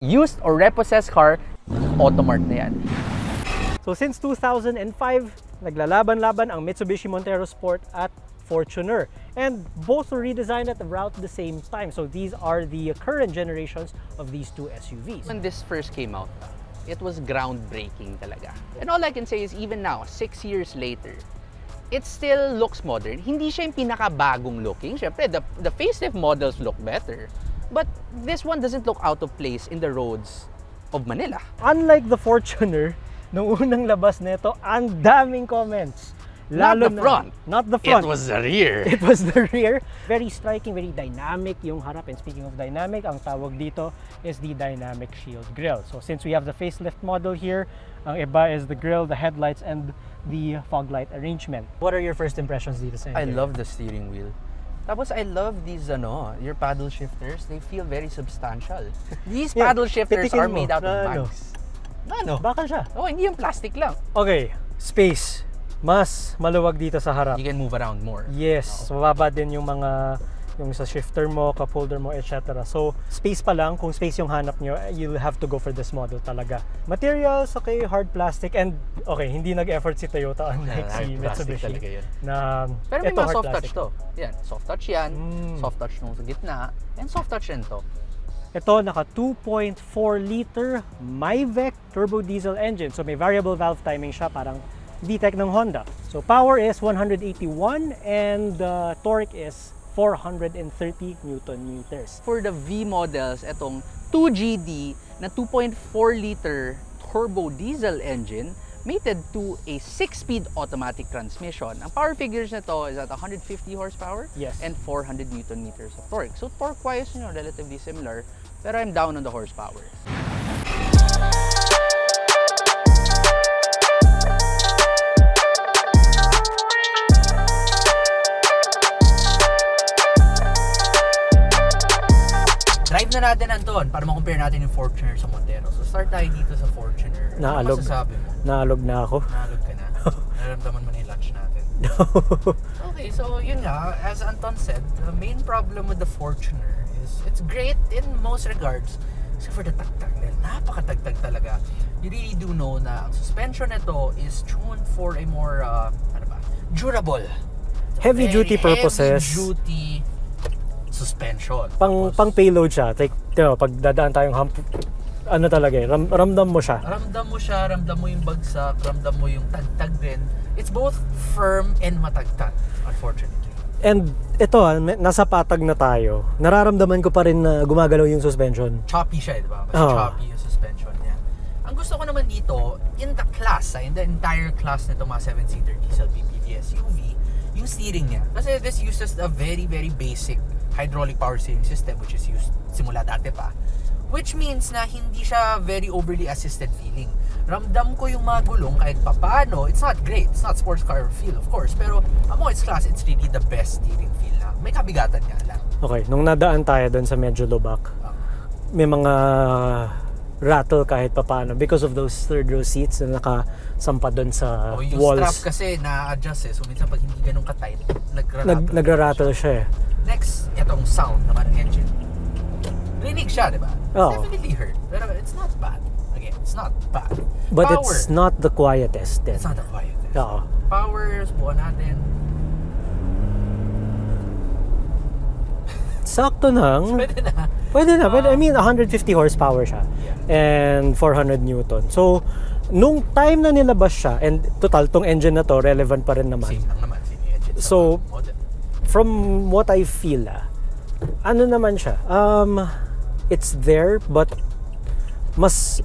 used or repossessed car, Automart na yan. So since 2005, naglalaban-laban ang Mitsubishi Montero Sport at Fortuner. And both were redesigned at about the same time. So these are the current generations of these two SUVs. When this first came out, it was groundbreaking talaga. And all I can say is even now, 6 years later, it still looks modern. Hindi siya yung pinakabagong looking. Siyempre, the facelift models look better. But this one doesn't look out of place in the roads of Manila. Unlike the Fortuner, nung unang labas nito, ang daming comments. Not the front. Not the front. It was the rear. It was the rear. Very striking, very dynamic yung harap. And speaking of dynamic, ang tawag dito is the dynamic shield grille. So since we have the facelift model here, ang iba is the grille, the headlights, and the fog light arrangement. What are your first impressions dito sa I interior? love the steering wheel. Tapos I love these your paddle shifters. They feel very substantial. These paddle shifters are made out of bags. Ano? Bakal siya. Oh, hindi yung plastic lang. Okay, space. Mas maluwag dito sa harap. You can move around more. Yes, mababa din yung mga yung sa shifter mo, cup holder mo, etc. So, space pa lang, kung space yung hanap nyo, you'll have to go for this model talaga. Materials, okay, hard plastic, and okay, hindi nag-effort si Toyota unlike si Mitsubishi. Na, pero may mga soft plastic. touch to. Yan, soft touch yan, soft touch nung sa gitna, and soft touch rin to. Ito, naka 2.4 liter MyVec turbo diesel engine. So, may variable valve timing siya, parang VTEC ng Honda. So, power is 181 and torque is 430 Newton meters. For the V models, itong 2GD na 2.4 liter turbo diesel engine mated to a 6-speed automatic transmission. Ang power figures nito is at 150 horsepower and 400 Newton meters of torque. So torque-wise, relatively similar, pero I'm down on the horsepower. Drive na natin, Anton, para ma-compare natin yung Fortuner sa Montero. So start tayo dito sa Fortuner. Ano masasabi mo? Naalog na ako. Naalog ka na? Naramdaman mo na yung lunch natin? Okay, so yun nga, as Anton said, the main problem with the Fortuner is it's great in most regards. Except for the tagtag. Napakatagtag talaga. You really do know na ang suspension nito is tuned for a more, durable. Heavy duty purposes. Heavy duty suspension. Pang payload siya. Like, pag dadaan tayong hump, ano talaga ramdam mo siya. Ramdam mo yung bagsak, ramdam mo yung tagtag din. It's both firm and matagtag, unfortunately. And ito, nasa patag na tayo. Nararamdaman ko pa rin na gumagalaw yung suspension. Choppy siya, di ba? Mas choppy yung suspension niya. Ang gusto ko naman dito, in the class, in the entire class nito mga 7-seater diesel PPV SUV, yung steering niya. Kasi this uses a very, very basic hydraulic power steering system which is used simula dati pa. Which means na hindi siya very overly assisted feeling. Ramdam ko yung mga gulong kahit papaano. It's not great. It's not sports car feel, of course. Pero among its class, it's really the best steering feel na. May kabigatan nga lang. Okay, nung nadaan tayo doon sa medyo lubak, may mga rattle kahit papaano because of those third row seats na nakasampa doon sa yung walls. Yung strap kasi na-adjust So minsan pag hindi ganun ka-tight, nagra-rattle siya. Next, itong sound naman ng engine. Rinig siya, di ba? Oh. Definitely heard. Pero it's not bad. Again, it's not bad. But Power, it's not the quietest din. It's not the quietest. Oo. Power, subukan natin. Sakto nang. Pwede na. I mean, 150 horsepower siya. And 400 Newton. So, nung time na nilabas siya, and total, tong engine na to, relevant pa rin naman. Same lang naman. Same engine. So, from what I feel, ano naman siya, it's there, but mas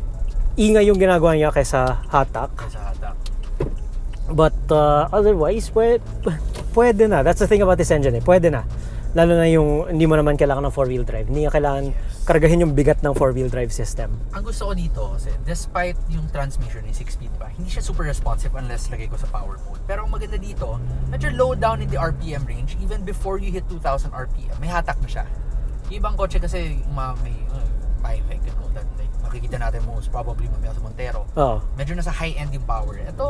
ingay yung ginagawa niya kaysa hatak. But otherwise, pwede na. That's the thing about this engine, pwede na. Lalo na yung hindi mo naman kailangan ng 4-wheel drive. Hindi ka kailangan kargahin yung bigat ng 4-wheel drive system. Ang gusto ko dito kasi despite yung transmission yung 6-speed pa, hindi siya super responsive unless lagay ko sa power mode. Pero ang maganda dito, medyo low down in the RPM range even before you hit 2,000 RPM. May hatak na siya. Yung ibang kotse kasi may MyVec and all that. Like, makikita natin most probably mamaya sa Montero. Medyo nasa high end yung power. Ito,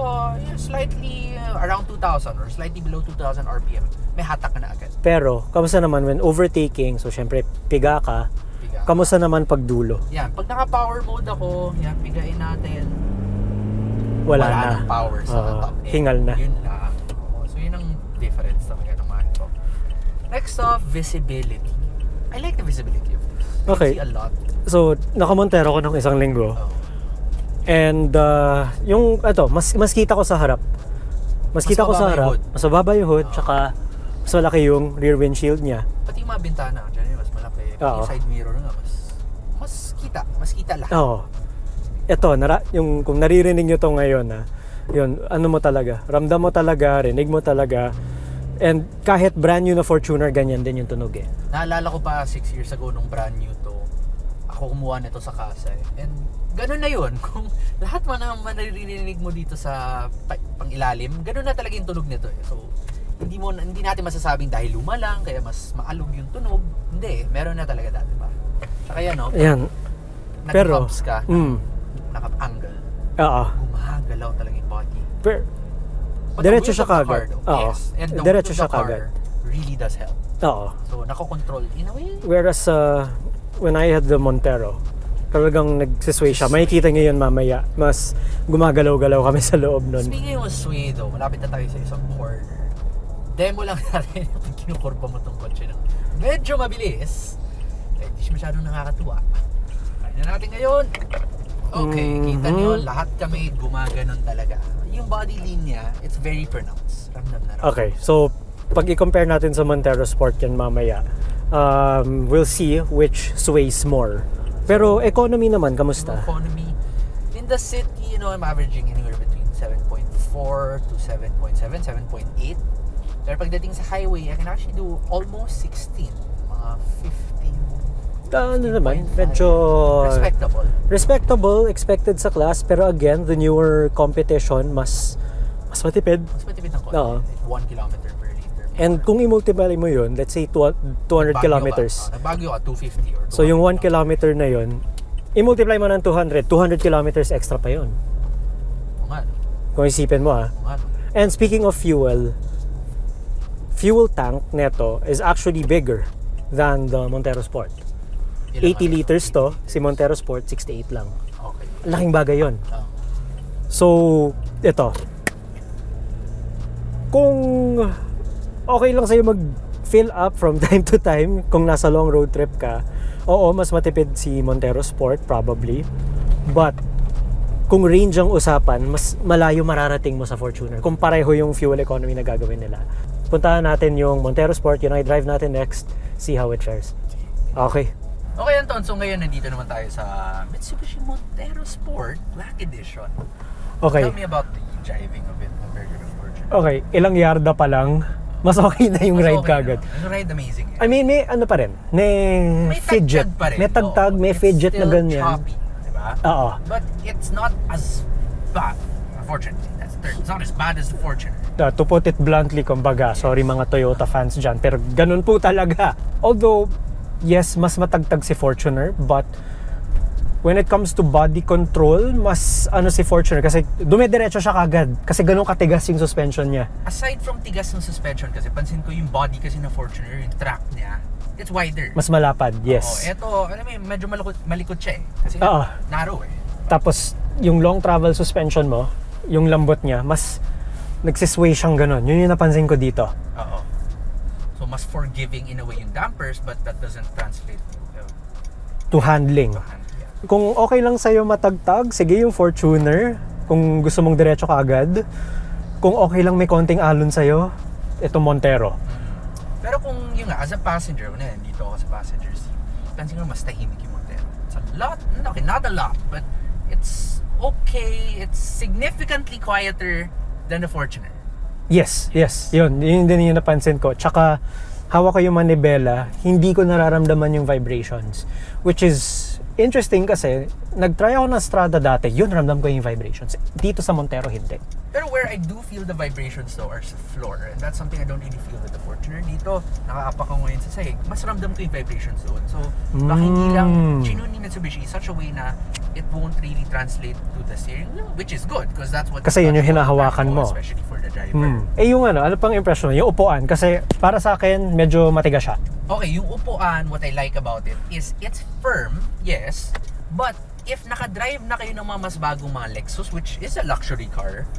slightly around 2,000 or slightly below 2,000 RPM. May hatak na agad. Pero, kamusta naman when overtaking, so syempre, piga ka, Kamusta naman pag dulo? Yan, pag naka-power mode ako, yan, bigayin natin. Wala na. Nang power sa top end. Hingal na. Yun lang. So yun ang difference talaga ng mga ito. Next off, visibility. I like the visibility of this. Okay. I see a lot. So, nakamontero ko ng isang linggo. Oh. And yung mas kita ko sa harap. Mas kita ko sa harap. Mas mababa yung hood, tsaka mas malaki yung rear windshield niya. Pati yung mga bintana, dyan mas malaki. Yung side mirror nga, mas kita lahat. Oo. Ito, yung kung naririnig nyo to ngayon, yun, ano mo talaga, ramdam mo talaga, rinig mo talaga. And kahit brand new na Fortuner, ganyan din yung tunog eh. Naalala ko pa 6 years ago nung brand new to, ako kumuha nito sa kasa eh. And ganun na yun. Kung lahat man ang maririnig mo dito sa pang-ilalim, ganun na talaga yung tunog nito eh. So, hindi natin masasabing dahil luma lang, kaya mas maalog yung tunog. Hindi, meron na talaga dati pa. Saka yan, no? Ayan. Pero, nag-pumps ka, naka-angle. Oo. Gumagalaw talaga yung body. Pero, diretso siya kagad. Oo. Yes. And the Diretso weight of siya the car kagad. really does help. Oo. So, nako-control in a way. Whereas, when I had the Montero, talagang nagsisway siya. Makikita nyo yun mamaya. Mas gumagalaw-galaw kami sa loob nun. Speaking of sway though, malapit na tayo sa isang corner. Demo lang natin yung kinukurba mo tong kotse ng medyo mabilis. Eh, di siya masyadong nakakatuwa. Kaya na natin ngayon. Okay, kita nyo, lahat kami gumaganon talaga. Yung body linya, it's very pronounced. Ramdam na ramdam. Okay, so pag i-compare natin sa Montero Sport yan mamaya, we'll see which sways more. Pero economy naman, kamusta? Economy, in the city, I'm averaging anywhere between 7.4 to 7.7, 7.8. Pero pagdating sa highway, I can actually do almost 16. Mga 15. Ano naman, medyo respectable, expected sa class, pero again, the newer competition, mas matipid. Mas matipid ng konti. Oo. 1 kilometer per liter. And kung i-multiply mo yun, let's say 200 kilometers. Nagbagyo ka, 250 or 200. So yung 1 kilometer na yun, i-multiply mo ng 200 kilometers extra pa yun. Oo nga. Kung isipin mo Oo nga. And speaking of fuel tank neto is actually bigger than the Montero Sport. 80 liters to, si Montero Sport 68 lang. Okay. Laking bagay yun. Oh. So, ito. Kung okay lang sa'yo mag-fill up from time to time, kung nasa long road trip ka, oo, mas matipid si Montero Sport, probably. But, kung range ang usapan, mas malayo mararating mo sa Fortuner. Kung pareho yung fuel economy na gagawin nila. Puntahan natin yung Montero Sport, yun ay drive natin next, see how it fares. Okay. Okay, Anton. So ngayon, nandito naman tayo sa Mitsubishi Montero Sport Black Edition. Okay. Tell me about the driving of it compared to the Fortuner. Okay, ilang yarda pa lang, mas okay na yung Mas ride okay kagad. na. Yung ride amazing. I mean, may ano pa rin, may fidget. tagtag pa rin. May tagtag, Oo. may fidget na ganyan. It's still choppy, diba? Oo. But it's not as bad, unfortunately. It's not as bad as the Fortuner. To put it bluntly, kumbaga, sorry mga Toyota fans dyan, pero ganun po talaga. Although, yes, mas matagtag si Fortuner, but when it comes to body control, mas si Fortuner kasi dumidiretso siya kagad kasi ganun katigas yung suspension niya. Aside from tigas ng suspension kasi pansin ko yung body kasi ng Fortuner, yung track niya, it's wider. Mas malapad, yes. Ito, alam mo, medyo malikot siya eh. Kasi narrow eh. Tapos, yung long travel suspension mo, yung lambot niya, mas nagsisway siyang ganun. Yun yung napansin ko dito. Oo. So, mas forgiving in a way yung dampers, but that doesn't translate to handling. Yeah. Kung okay lang sa'yo matagtag, sige yung Fortuner. Kung gusto mong diretso ka agad. Kung okay lang may konting alon sa'yo, ito Montero. Pero kung yung as a passenger, dito ako sa passenger seat, pansin ko mas tahimik yung Montero. It's a lot, okay, not a lot, but it's okay, it's significantly quieter than the Fortuner. Yes. Yun din yung napansin ko. Tsaka, hawak ko yung manibela, hindi ko nararamdaman yung vibrations. Which is interesting kasi, nag-try ako ng Strada dati, yun, ramdam ko yung vibrations. Dito sa Montero, hindi. Pero where I do feel the vibrations though are sa floor. And that's something I don't really feel with the Fortuner. Dito, nakaapak ko ngayon sa sahig, mas ramdam ko yung vibrations doon. So, baka hindi lang chinun ni Mitsubishi such a way na it won't really translate to the steering wheel, which is good because that's what kasi yun yung hinahawakan mo. Especially for the driver. Yung ano pang impression? Yung upuan. Kasi para sa akin, medyo matigas siya. Okay, yung upuan, what I like about it is it's firm, yes, but if nakadrive na kayo ng mga mas bagong mga Lexus, which is a luxury car,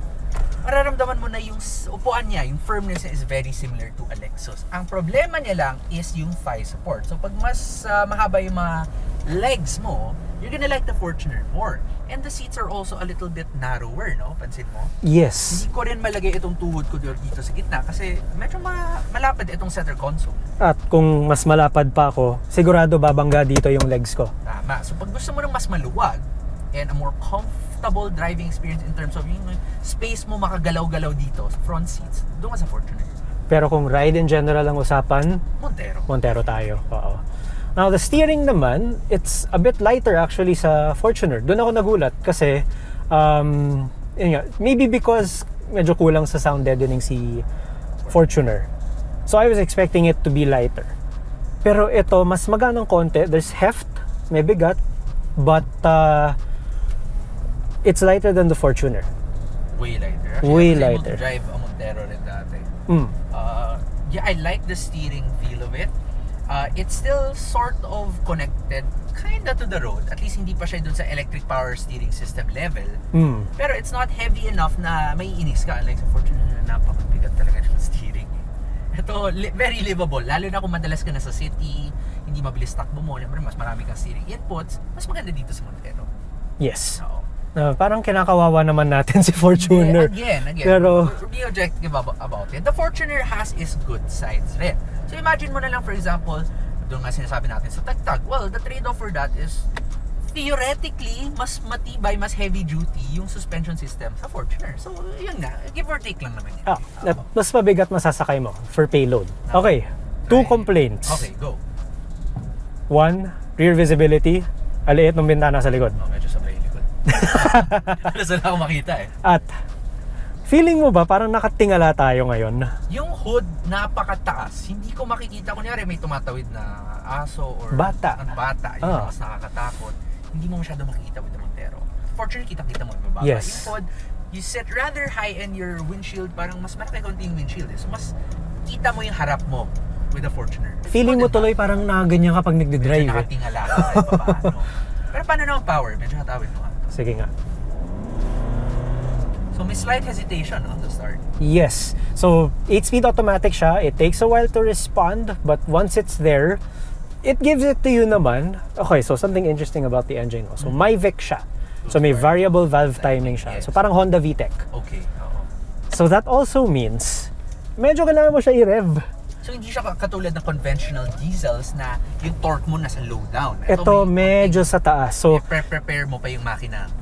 mararamdaman mo na yung upuan niya, yung firmness niya is very similar to a Lexus. Ang problema niya lang is yung thigh support. So pag mas mahaba yung mga legs mo, you're gonna like the Fortuner more. And the seats are also a little bit narrower, no? Pansin mo? Yes. Hindi ko rin malagay itong tuhod ko dito sa gitna kasi medyo malapad itong center console. At kung mas malapad pa ako, sigurado babangga dito yung legs ko. Tama. So pag gusto mo ng mas maluwag and a more comfortable driving experience in terms of yung space mo makagalaw-galaw dito sa front seats, doon ka sa Fortuner. Pero kung ride in general ang usapan, Montero tayo. Oo. Now, the steering naman, it's a bit lighter actually sa Fortuner. Doon ako nagulat kasi yun nga, maybe because medyo kulang sa sound deadening si Fortuner. So I was expecting it to be lighter. Pero ito, mas maganang konti. There's heft, may bigat, but it's lighter than the Fortuner. Way lighter. Actually, Way I was lighter. able to drive a Montero rin dati. Mm. Yeah, I like the steering feel of it. It's still sort of connected kinda to the road. At least hindi pa siya dun sa electric power steering system level. Mm. Pero it's not heavy enough na may inis ka. Like sa Fortuner, napakabigat talaga ng steering. Ito, very livable. Lalo na kung madalas ka na sa city, hindi mabilis takbo mo, mas marami kang steering inputs, mas maganda dito sa Montero. Yes. Oo. Parang kinakawawa naman natin si Fortuner. Again. Pero be objective about it. The Fortuner has its good sides rin. So imagine mo na lang, for example, doon nga sinasabi natin sa tagtag. Well, the trade-off for that is theoretically, mas matibay, mas heavy duty yung suspension system sa Fortuner. So, yun nga. Give or take lang naman yan. mas mabigat masasakay mo for payload. Okay. 2 complaints. Okay, go. 1, rear visibility. Aliit ng bintana sa likod. Medyo sabay yung likod. Alas na ako makita eh. At feeling mo ba parang nakatingala tayo ngayon? Yung hood napakataas. Hindi ko makikita. Kunyari may tumatawid na aso or bata. Yung mas nakakatakot. Hindi mo masyado makikita with the Montero. Fortunately, kita mo yung mababa. Yes. Yung hood, you set rather high and your windshield parang mas malaki konti yung windshield. So mas kita mo yung harap mo with the Fortuner. Feeling mo tuloy parang nakaganyan ka pag nagde-drive. Medyo nakatingala ka kahit papaano. Pero paano naman power? Medyo hatawid mo. Sige nga. So may slight hesitation on the start. Yes. So 8-speed automatic siya. It takes a while to respond, but once it's there, it gives it to you naman. Okay, so something interesting about the engine. So may VIC siya. So may variable valve timing siya. So parang Honda VTEC. Okay. Oo. So that also means medyo kailangan mo siya i-rev. So hindi siya katulad ng conventional diesels na yung torque mo nasa low down. Ito medyo sa taas. So prepare mo pa yung makina.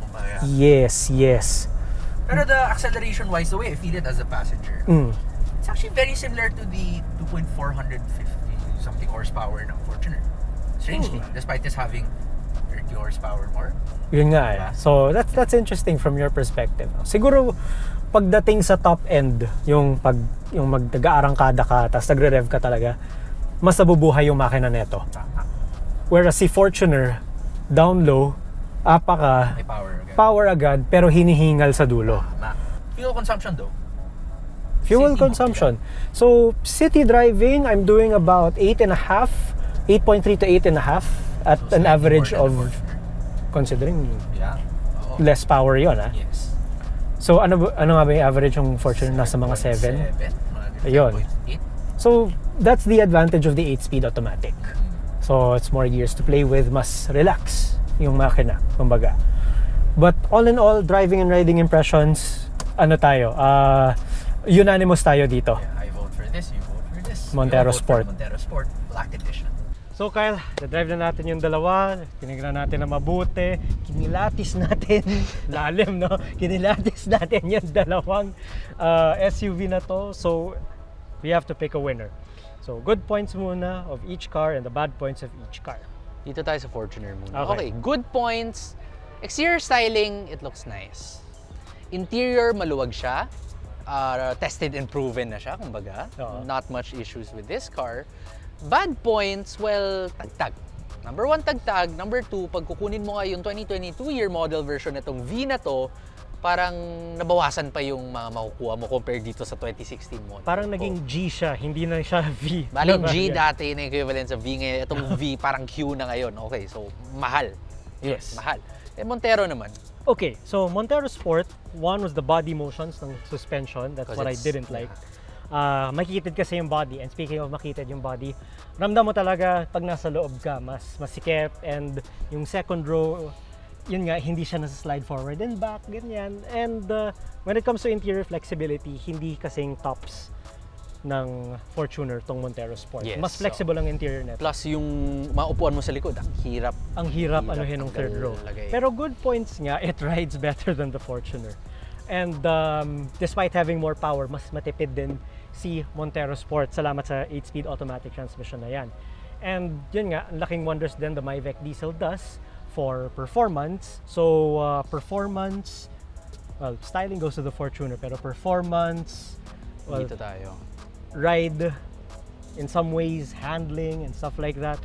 yes. Pero the acceleration wise, the way I feel it as a passenger, it's actually very similar to the 2.450 something horsepower ng Fortuner. Strangely, despite this having 30 horsepower more. Yun nga eh. So that's interesting from your perspective. Siguro pagdating sa top end, yung mag-aarangkada ka, tapos nagre-rev ka talaga, mas nabubuhay yung makina neto. Whereas si Fortuner, down low, apa ka, may power agad, pero hinihingal sa dulo. Fuel consumption though? Fuel consumption. So, city driving, I'm doing about 8.3 to 8.5 at an average of, considering less power yun. Yes. So, ano nga ba yung average yung Fortuner? Nasa mga 7? Ayun. So, that's the advantage of the 8-speed automatic. So, it's more gears to play with, mas relax yung makina, kumbaga. But all in all, driving and riding impressions, unanimous tayo dito. Yeah, I vote for this, you vote for this. Montero Sport. Montero Sport, Black Edition. So Kyle, na-drive na natin yung dalawa, tinignan natin na mabuti, kinilatis natin, lalim no, kinilatis natin yung dalawang SUV na to. So we have to pick a winner. So good points muna of each car and the bad points of each car. Dito tayo sa Fortuner muna. Okay. Okay, good points. Exterior styling, it looks nice. Interior, maluwag siya. Tested and proven na siya, kumbaga. Not much issues with this car. Bad points, well, tagtag. Number 1, tagtag. Number 2, pag kukunin mo nga yung 2022 year model version nitong V na to, parang nabawasan pa yung mga makukuha mo compared dito sa 2016 model. Parang naging G siya, hindi na siya V. Baling G dati na equivalent sa V ngayon. Itong V parang Q na ngayon. Okay, so mahal. Yes. Mahal. Montero naman. Okay, so Montero Sport, one was the body motions ng suspension. That's what I didn't like. Makikitid kasi yung body. And speaking of makitid yung body, ramdam mo talaga pag nasa loob ka, mas masikip. And yung second row, yun nga, hindi siya nasa-slide forward and back, ganyan. And when it comes to interior flexibility, hindi kasing tops ng Fortuner tong Montero Sport. Yes, Mas flexible ang interior nito. Plus yung maupuan mo sa likod, ang hirap. Ang hirap anuhin ng third row. Lagay. Pero good points nga, it rides better than the Fortuner. And despite having more power, mas matipid din si Montero Sport. Salamat sa 8-speed automatic transmission na yan. And yun nga, ang laking wonders din the Myvec diesel does for performance. So performance, well, styling goes to the Fortuner, pero performance, well, Dito tayo. ride, in some ways, handling and stuff like that,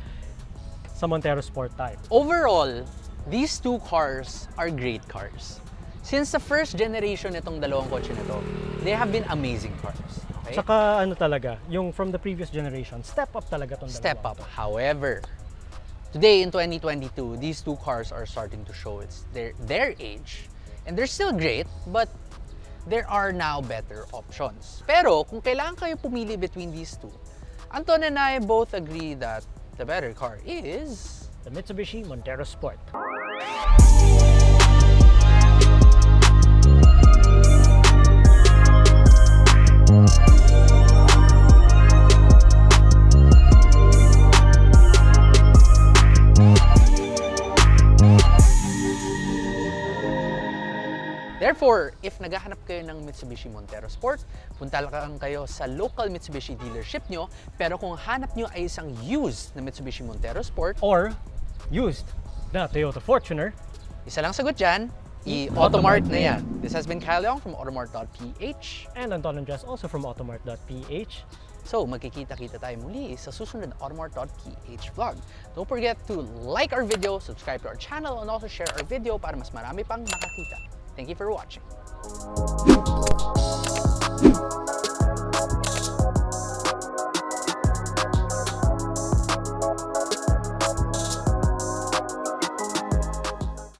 sa Montero Sport type. Overall, these two cars are great cars. Since the first generation itong dalawang kotse nito, they have been amazing cars. Okay? Saka ano talaga, yung from the previous generation, step up talaga tong Step dalawa. up. However, today in 2022, these two cars are starting to show their age. And they're still great, but there are now better options. Pero kung kailangan kayo pumili between these two, Anton and I both agree that the better car is The Mitsubishi Montero Sport. Therefore, if naghahanap kayo ng Mitsubishi Montero Sport, punta lang kayo sa local Mitsubishi dealership nyo. Pero kung hanap nyo ay isang used na Mitsubishi Montero Sport, Or used na Toyota Fortuner, isa lang sagot dyan, i-Automart na yan. This has been Kyle Young from Automart.ph. and Anton Andres also from Automart.ph. So, magkikita-kita tayo muli sa susunod na Automart.ph vlog. Don't forget to like our video, subscribe to our channel, and also share our video para mas marami pang makakita. Thank you for watching.